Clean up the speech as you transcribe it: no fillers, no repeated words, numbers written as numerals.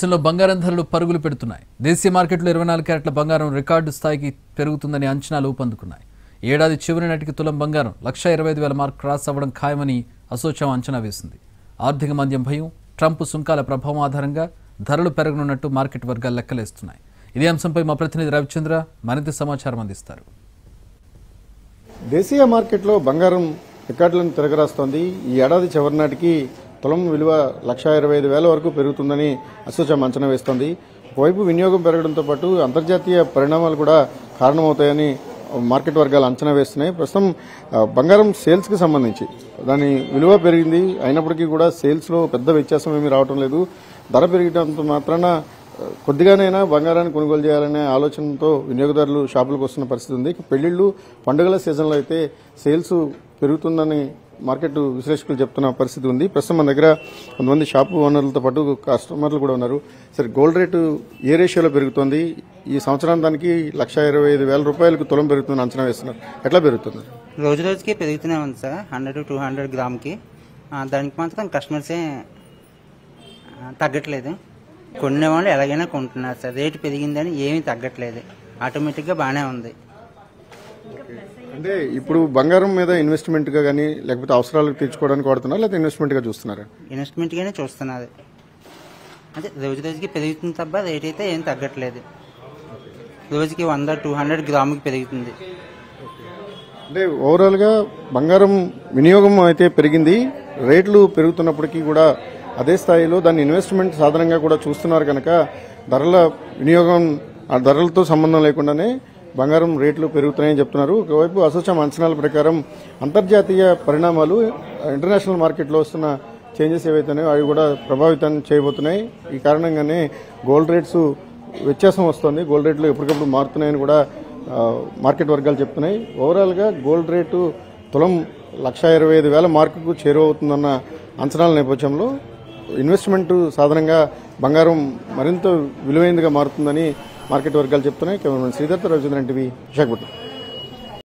దేశంలో బంగారం ధరలు పరుగులు పెడుతున్నాయి. దేశీయ మార్కెట్లో 24 క్యారెట్ల బంగారం రికార్డు స్థాయికి పెరుగుతుందని అంచనాలు ఊపందుకున్నాయి. ఏడాది చివరి నాటికి తులం బంగారం 1,25,000 మార్క్ క్రాస్ అవ్వడం ఖాయమని అసోచాం అంచనా వేసింది. ఆర్థిక మాంద్యం భయం, ట్రంప్ సుంకాల ప్రభావం ఆధారంగా ధరలు పెరగనున్నట్టు మార్కెట్ వర్గాలు లెక్కలేస్తున్నాయి. ఇదే అంశంపై మా ప్రతినిధి రవిచంద్ర మరింత సమాచారం అందిస్తారు. దేశీయ మార్కెట్లో బంగారం రికార్డులను తిరగరాస్తోంది. ఈ ఏడాది చివరి నాటికి తులం విలువ 1,25,000 వరకు పెరుగుతుందని అసోచాం అంచనా వేస్తోంది. ఒకవైపు వినియోగం పెరగడంతో పాటు అంతర్జాతీయ పరిణామాలు కూడా కారణమవుతాయని మార్కెట్ వర్గాలు అంచనా వేస్తున్నాయి. ప్రస్తుతం బంగారం సేల్స్కి సంబంధించి దాని విలువ పెరిగింది అయినప్పటికీ కూడా సేల్స్లో పెద్ద వ్యత్యాసం ఏమీ రావడం లేదు. ధర పెరిగడంతో మాత్రాన కొద్దిగానైనా బంగారాన్ని కొనుగోలు చేయాలనే ఆలోచనతో వినియోగదారులు షాపులకు వస్తున్న పరిస్థితి ఉంది. పెళ్లిళ్లు పండుగల సీజన్లో అయితే సేల్స్ పెరుగుతుందని మార్కెట్ విశ్లేషకులు చెప్తున్న పరిస్థితి ఉంది. ప్రస్తుతం మన దగ్గర కొంతమంది షాపు ఓనర్లతో పాటు కస్టమర్లు కూడా ఉన్నారు. సరే, గోల్డ్ రేటు ఏ రేషియోలో పెరుగుతోంది? ఈ సంవత్సరానికి 1,25,000 రూపాయలకు తులం పెరుగుతుందని అంచనా వేస్తున్నారు. ఎట్లా పెరుగుతుంది? రోజు రోజుకి పెరుగుతూనే ఉంది సార్. 100-200 గ్రామ్కి. దానికి మాత్రం కస్టమర్సే తగ్గట్లేదు. కొనే వాళ్ళు ఎలాగైనా కొంటున్నారు సార్. రేటు పెరిగిందని ఏమీ తగ్గట్లేదు. ఆటోమేటిక్గా బాగానే ఉంది. అంటే ఇప్పుడు బంగారం మీద ఇన్వెస్ట్మెంట్ గా కానీ లేకపోతే అవసరాలు తీర్చుకోవడానికి వాడుతున్నారు, లేకపోతే ఇన్వెస్ట్మెంట్ గా చూస్తున్నారా? ఇన్వెస్ట్మెంట్ గానే చూస్తున్నారు. అదే రోజు రోజుకి పెరుగుతుంది తప్ప రేట్ అయితే ఏం తగ్గట్లేదు. రోజుకి 100-200 గ్రాముకి పెరుగుతుంది. అంటే ఓవరాల్ గా బంగారం వినియోగం అయితే పెరిగింది. రేట్లు పెరుగుతున్నప్పటికీ కూడా అదే స్థాయిలో దాన్ని ఇన్వెస్ట్మెంట్ సాధనంగా కూడా చూస్తున్నారు కనుక ధరల వినియోగం ఆ ధరలతో సంబంధం లేకుండానే బంగారం రేట్లు పెరుగుతున్నాయని చెప్తున్నారు. ఒకవైపు అసోచాం అంచనాల ప్రకారం అంతర్జాతీయ పరిణామాలు ఇంటర్నేషనల్ మార్కెట్లో వస్తున్న చేంజెస్ ఏవైతున్నాయో అవి కూడా ప్రభావితం చేయబోతున్నాయి. ఈ కారణంగానే గోల్డ్ రేట్స్ వ్యత్యాసం వస్తుంది. గోల్డ్ రేట్లు ఎప్పటికప్పుడు మారుతున్నాయని కూడా మార్కెట్ వర్గాలు చెప్తున్నాయి. ఓవరాల్గా గోల్డ్ రేటు తులం 1,25,000 మార్కుకు చేరువవుతుందన్న అంచనాల నేపథ్యంలో ఇన్వెస్ట్మెంట్ సాధనంగా బంగారం మరింత విలువైనదిగా మారుతుందని మార్కెట్ వర్గాలు చెప్తున్నాయి. Cameraman Sridhar, Ravichandran TV, Visakhapatnam.